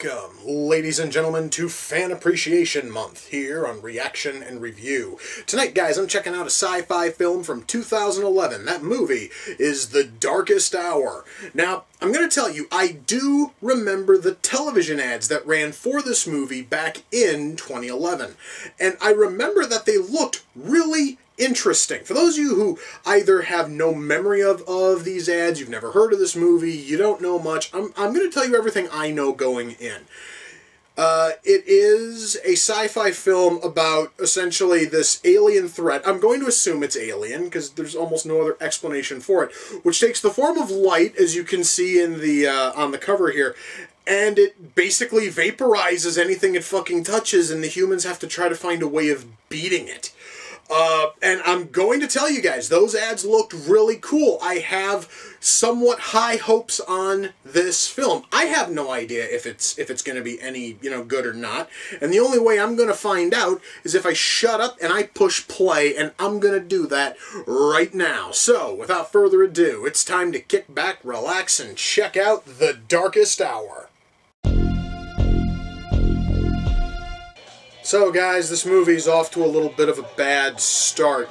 Welcome, ladies and gentlemen, to Fan Appreciation Month here on Reaction and Review. Tonight, guys, I'm checking out a sci-fi film from 2011. That movie is The Darkest Hour. Now, I'm going to tell you, I do remember the television ads that ran for this movie back in 2011. And I remember that they looked really interesting. For those of you who either have no memory of these ads, you've never heard of this movie, you don't know much, I'm going to tell you everything I know going in. It is a sci-fi film about essentially this alien threat. I'm going to assume it's alien because there's almost no other explanation for it, which takes the form of light, as you can see in the on the cover here. And it basically vaporizes anything it fucking touches, and the humans have to try to find a way of beating it. And I'm going to tell you guys, those ads looked really cool. I have somewhat high hopes on this film. I have no idea if it's going to be any, good or not. And the only way I'm going to find out is if I shut up and I push play, and I'm going to do that right now. So, without further ado, it's time to kick back, relax, and check out The Darkest Hour. So guys, this movie's off to a little bit of a bad start.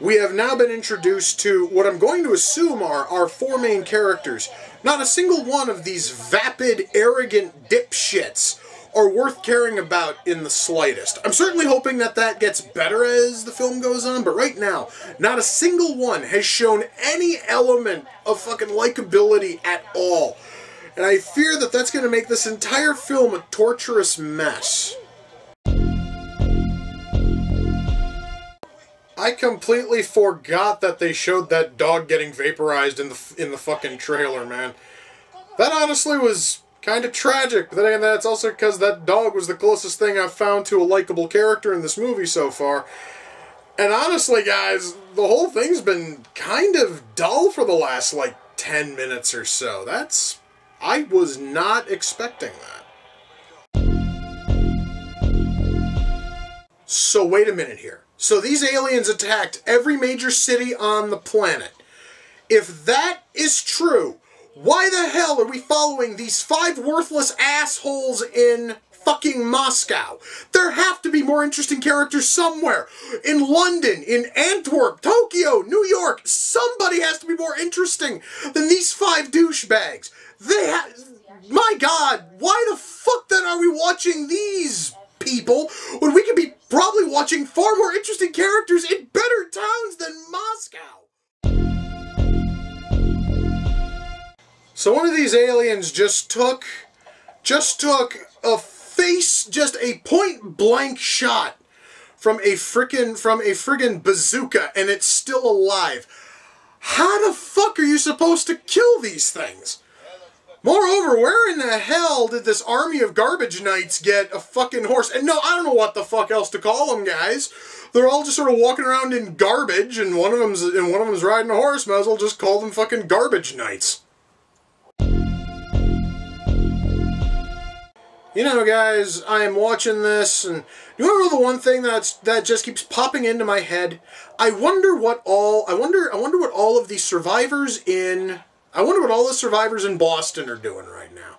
We have now been introduced to what I'm going to assume are our four main characters. Not a single one of these vapid, arrogant dipshits are worth caring about in the slightest. I'm certainly hoping that that gets better as the film goes on, but right now, not a single one has shown any element of fucking likability at all. And I fear that that's going to make this entire film a torturous mess. I completely forgot that they showed that dog getting vaporized in the fucking trailer, man. That honestly was kind of tragic, but then again, that's also because that dog was the closest thing I've found to a likable character in this movie so far. And honestly, guys, the whole thing's been kind of dull for the last, 10 minutes or so. I was not expecting that. So wait a minute here. So these aliens attacked every major city on the planet. If that is true, why the hell are we following these 5 worthless assholes in fucking Moscow? There have to be more interesting characters somewhere. In London, in Antwerp, Tokyo, New York, somebody has to be more interesting than these 5 douchebags. My God, why the fuck then are we watching these people when we could be probably watching far more interesting characters in better towns than Moscow? So one of these aliens just took a point-blank shot from a friggin' bazooka, and it's still alive. How the fuck are you supposed to kill these things? Moreover, where in the hell did this army of garbage knights get a fucking horse? And no, I don't know what the fuck else to call them, guys. They're all just sort of walking around in garbage, and one of them's riding a horse. Might as well just call them fucking garbage knights. You know, guys, I am watching this, and you want to know the one thing that just keeps popping into my head? I wonder what all of the survivors in Boston are doing right now.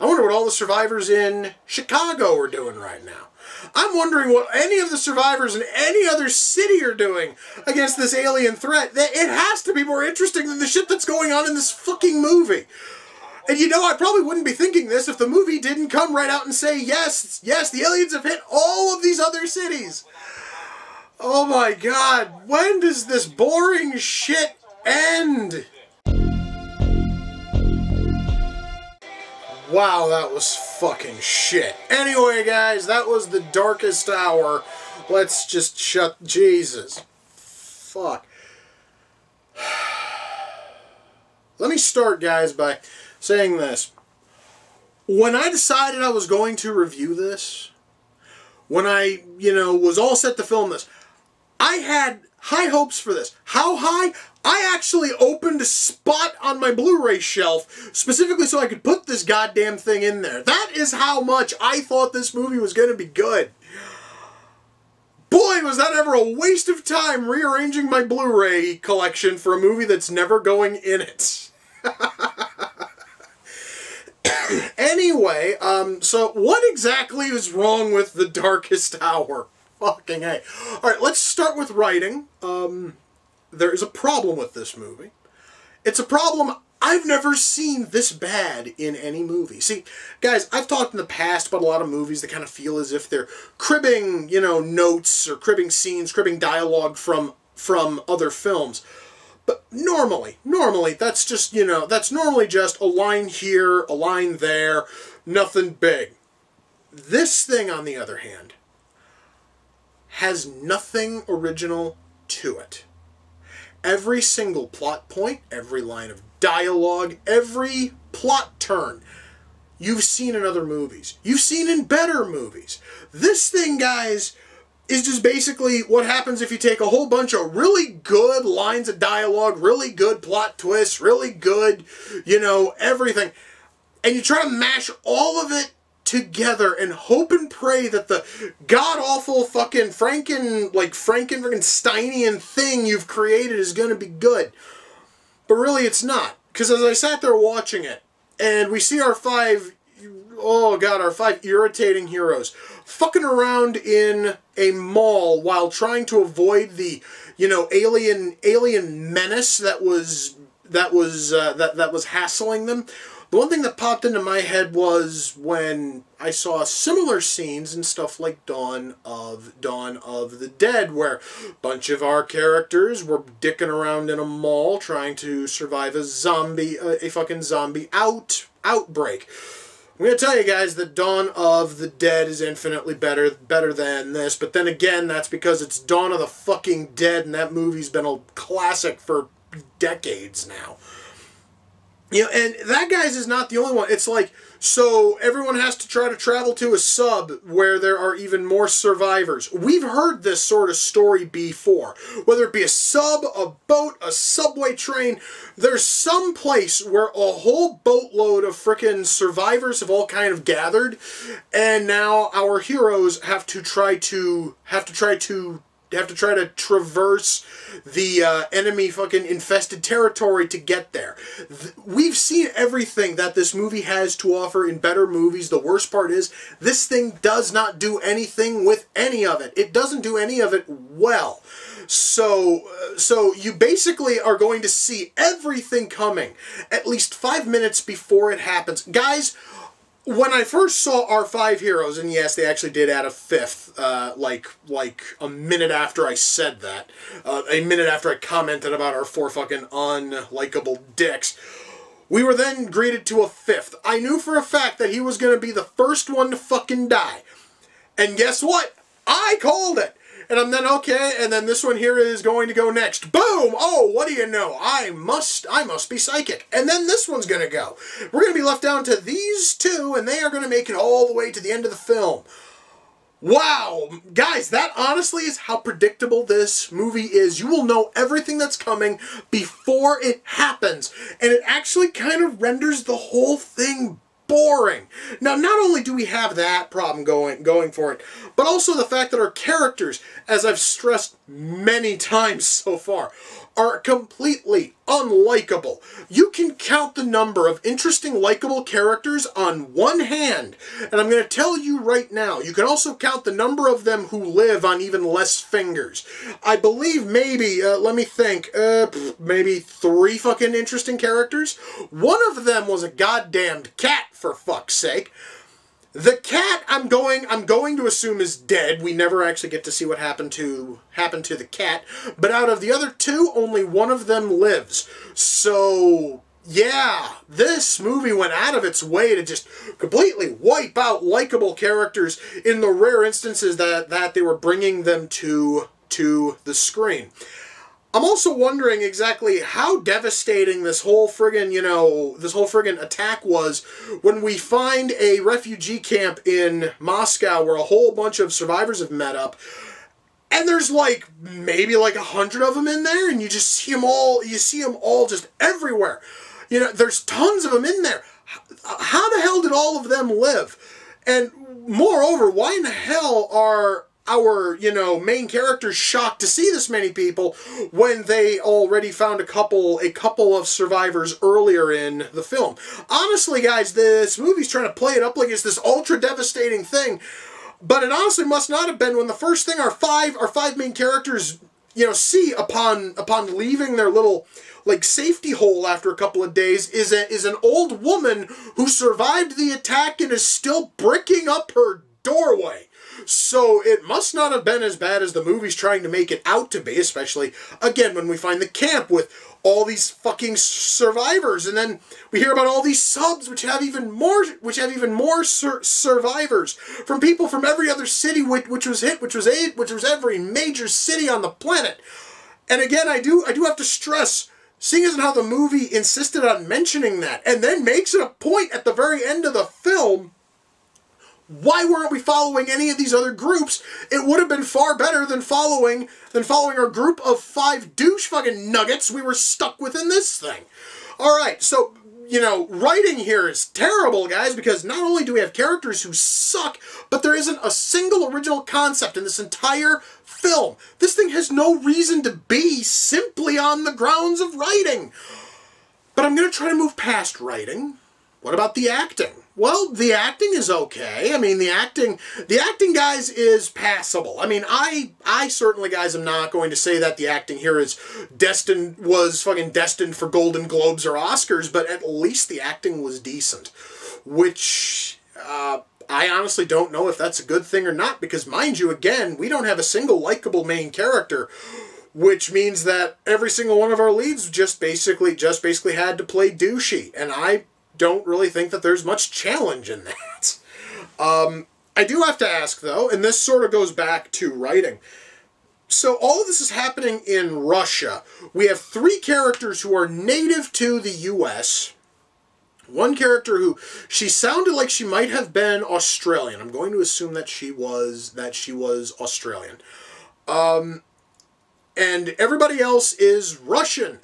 I wonder what all the survivors in Chicago are doing right now. I'm wondering what any of the survivors in any other city are doing against this alien threat. It has to be more interesting than the shit that's going on in this fucking movie. And I probably wouldn't be thinking this if the movie didn't come right out and say, yes, the aliens have hit all of these other cities. Oh my God, when does this boring shit end? Wow, that was fucking shit. Anyway, guys, that was The Darkest Hour. Let's just Jesus. Fuck. Let me start, guys, by saying this. When I decided I was going to review this, when I, was all set to film this, I had high hopes for this. How high? I actually opened a spot on my Blu-ray shelf specifically so I could put this goddamn thing in there. That is how much I thought this movie was going to be good. Boy, was that ever a waste of time rearranging my Blu-ray collection for a movie that's never going in it. Anyway, so what exactly is wrong with The Darkest Hour? Fucking A. Alright, let's start with writing. There is a problem with this movie. It's a problem I've never seen this bad in any movie. See, guys, I've talked in the past about a lot of movies that kind of feel as if they're cribbing, you know, notes or cribbing scenes, cribbing dialogue from other films. But normally, that's just, you know, that's normally just a line here, a line there, nothing big. This thing, on the other hand, has nothing original to it. Every single plot point, every line of dialogue, every plot turn, you've seen in other movies. You've seen in better movies. This thing, guys, is just basically what happens if you take a whole bunch of really good lines of dialogue, really good plot twists, really good, you know, everything, and you try to mash all of it together and hope and pray that the god-awful fucking Frankensteinian thing you've created is going to be good. But really it's not. Because as I sat there watching it, and we see our five irritating heroes fucking around in a mall while trying to avoid the, you know, alien menace that was hassling them. The one thing that popped into my head was when I saw similar scenes in stuff like Dawn of the Dead, where a bunch of our characters were dicking around in a mall trying to survive a fucking zombie outbreak. I'm going to tell you guys that Dawn of the Dead is infinitely better than this, but then again, that's because it's Dawn of the fucking Dead, and that movie's been a classic for decades now. You know, and that, guys, is not the only one. It's like, so everyone has to try to travel to a sub where there are even more survivors. We've heard this sort of story before. Whether it be a sub, a boat, a subway train, there's some place where a whole boatload of frickin' survivors have all kind of gathered, and now our heroes have to try to traverse the enemy fucking infested territory to get there. We've seen everything that this movie has to offer in better movies. The worst part is, this thing does not do anything with any of it. It doesn't do any of it well. So you basically are going to see everything coming at least 5 minutes before it happens. Guys, when I first saw our five heroes, and yes, they actually did add a fifth, like a minute after I said that, a minute after I commented about our four fucking unlikable dicks, we were then greeted to a fifth. I knew for a fact that he was going to be the first one to fucking die. And guess what? I called it! And I'm then, okay, and then this one here is going to go next. Boom! Oh, what do you know? I must be psychic. And then this one's going to go. We're going to be left down to these two, and they are going to make it all the way to the end of the film. Wow! Guys, that honestly is how predictable this movie is. You will know everything that's coming before it happens. And it actually kind of renders the whole thing boring. Now, not only do we have that problem going for it, but also the fact that our characters, as I've stressed many times so far, are completely unlikable. You can count the number of interesting, likable characters on one hand, and I'm going to tell you right now, you can also count the number of them who live on even less fingers. I believe maybe, let me think, maybe 3 fucking interesting characters. One of them was a goddamned cat, for fuck's sake. The cat, I'm going to assume is dead. We never actually get to see what happened to the cat. But out of the other 2, only one of them lives. So, yeah, this movie went out of its way to just completely wipe out likable characters in the rare instances that they were bringing them to the screen. I'm also wondering exactly how devastating this whole friggin' attack was when we find a refugee camp in Moscow where a whole bunch of survivors have met up, and there's like, maybe like 100 of them in there, and you just see them all, just everywhere. You know, there's tons of them in there. How the hell did all of them live? And moreover, why in the hell are our, you know, main characters shocked to see this many people when they already found a couple of survivors earlier in the film? Honestly, guys, this movie's trying to play it up like it's this ultra devastating thing, but it honestly must not have been, when the first thing our five main characters, you know, see upon leaving their little, like, safety hole after a couple of days is an old woman who survived the attack and is still bricking up her doorway. So it must not have been as bad as the movie's trying to make it out to be, especially, again, when we find the camp with all these fucking survivors, and then we hear about all these subs which have even more survivors from people from every other city which was every major city on the planet. And again, I do have to stress, seeing as how the movie insisted on mentioning that, and then makes it a point at the very end of the film, why weren't we following any of these other groups? It would have been far better than following our group of 5 douche fucking nuggets we were stuck with in this thing. Alright, so, you know, writing here is terrible, guys, because not only do we have characters who suck, but there isn't a single original concept in this entire film. This thing has no reason to be simply on the grounds of writing. But I'm going to try to move past writing. What about the acting? Well, the acting is okay. I mean, the acting, guys, is passable. I mean, I certainly, guys, am not going to say that the acting here was fucking destined for Golden Globes or Oscars, but at least the acting was decent. Which, I honestly don't know if that's a good thing or not, because, mind you, again, we don't have a single likable main character, which means that every single one of our leads just basically had to play douchey, and I don't really think that there's much challenge in that. I do have to ask, though, and this sort of goes back to writing. So all of this is happening in Russia. We have 3 characters who are native to the U.S., one character who, she sounded like she might have been Australian. I'm going to assume that she was Australian. And everybody else is Russian.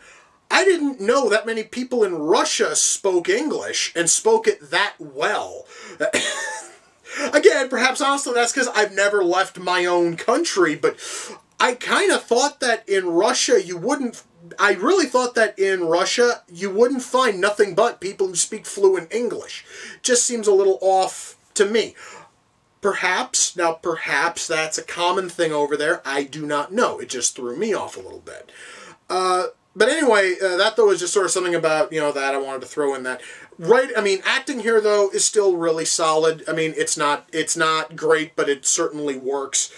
I didn't know that many people in Russia spoke English and spoke it that well. Again, perhaps honestly that's because I've never left my own country, but I kind of thought that in Russia I really thought that in Russia you wouldn't find nothing but people who speak fluent English. Just seems a little off to me. Perhaps that's a common thing over there. I do not know. It just threw me off a little bit. But anyway, that though is just sort of something about, you know, that I wanted to throw in that. Right, I mean, acting here though is still really solid. I mean, it's not great, but it certainly works.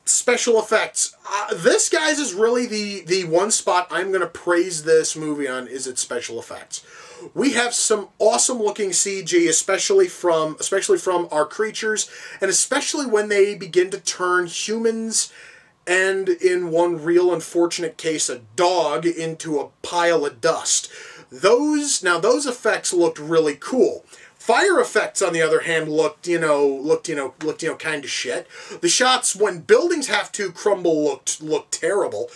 Special effects. This, guys, is really the one spot I'm going to praise this movie on, is its special effects. We have some awesome looking CG, especially from our creatures, and especially when they begin to turn humans, and in one real unfortunate case, a dog, into a pile of dust. Those effects looked really cool. Fire effects, on the other hand, looked kind of shit. The shots when buildings have to crumble looked terrible.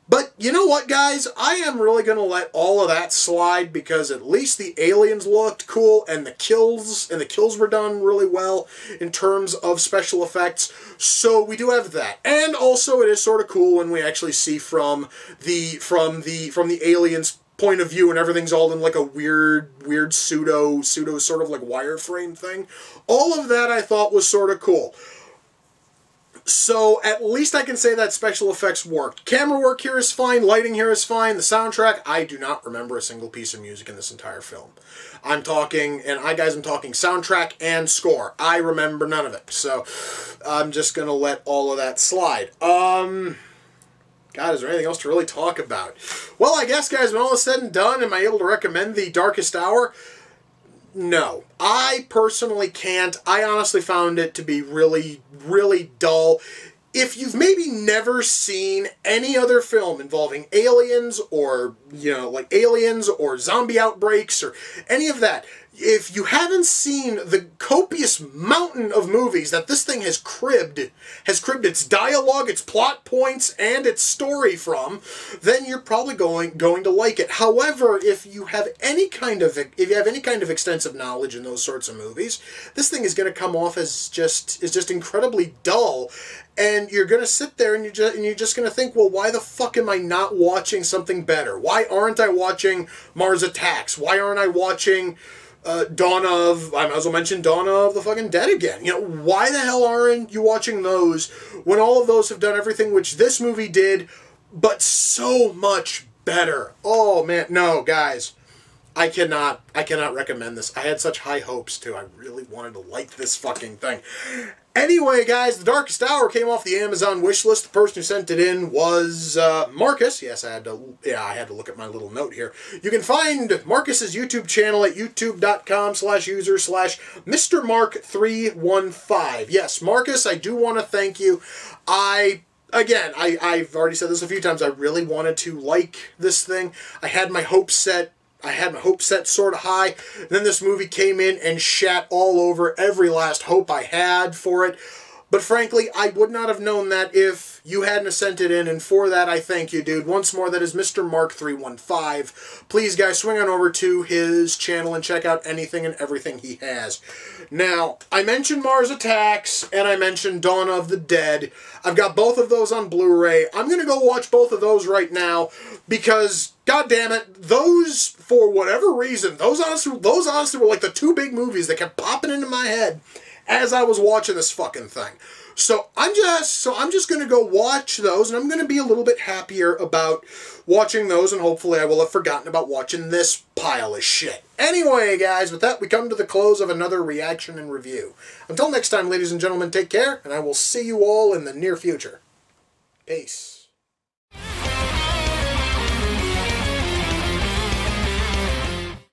But you know what, guys? I am really going to let all of that slide, because at least the aliens looked cool, and the kills were done really well in terms of special effects. So we do have that. And also it is sort of cool when we actually see from the aliens' point of view, and everything's all in like a weird pseudo sort of like wireframe thing. All of that I thought was sort of cool. So at least I can say that special effects worked. Camera work here is fine, lighting here is fine, the soundtrack, I do not remember a single piece of music in this entire film. I'm talking soundtrack and score. I remember none of it, so I'm just going to let all of that slide. God, is there anything else to really talk about? Well, I guess, guys, when all is said and done, am I able to recommend The Darkest Hour? No, I personally can't. I honestly found it to be really, really dull. If you've maybe never seen any other film involving aliens or you know, like aliens or zombie outbreaks or any of that. If you haven't seen the copious mountain of movies that this thing has cribbed its dialogue, its plot points, and its story from, then you're probably going to like it. However, if you have any kind of extensive knowledge in those sorts of movies, this thing is going to come off as just incredibly dull. And you're going to sit there and you're just going to think, well, why the fuck am I not watching something better? Why aren't I watching Mars Attacks? Why aren't I watching Dawn of, I might as well mention Dawn of the fucking Dead again. You know, why the hell aren't you watching those when all of those have done everything which this movie did, but so much better? Oh, man. No, guys. I cannot recommend this. I had such high hopes, too. I really wanted to like this fucking thing. Anyway, guys, The Darkest Hour came off the Amazon wish list. The person who sent it in was Marcus. Yes, I had to look at my little note here. You can find Marcus's YouTube channel at youtube.com/user/MrMark315. Yes, Marcus, I do want to thank you. Again, I've already said this a few times. I really wanted to like this thing. I had my hopes set sort of high. Then this movie came in and shat all over every last hope I had for it. But frankly, I would not have known that if you hadn't sent it in, and for that, I thank you, dude. Once more, that is Mr. Mark315. Please, guys, swing on over to his channel and check out anything and everything he has. Now, I mentioned Mars Attacks, and I mentioned Dawn of the Dead. I've got both of those on Blu-ray. I'm going to go watch both of those right now, because, god damn it, those, for whatever reason, those honestly were like the two big movies that kept popping into my head as I was watching this fucking thing. So I'm just going to go watch those, and I'm going to be a little bit happier about watching those, and hopefully I will have forgotten about watching this pile of shit. Anyway, guys, with that, we come to the close of another reaction and review. Until next time, ladies and gentlemen, take care, and I will see you all in the near future. Peace.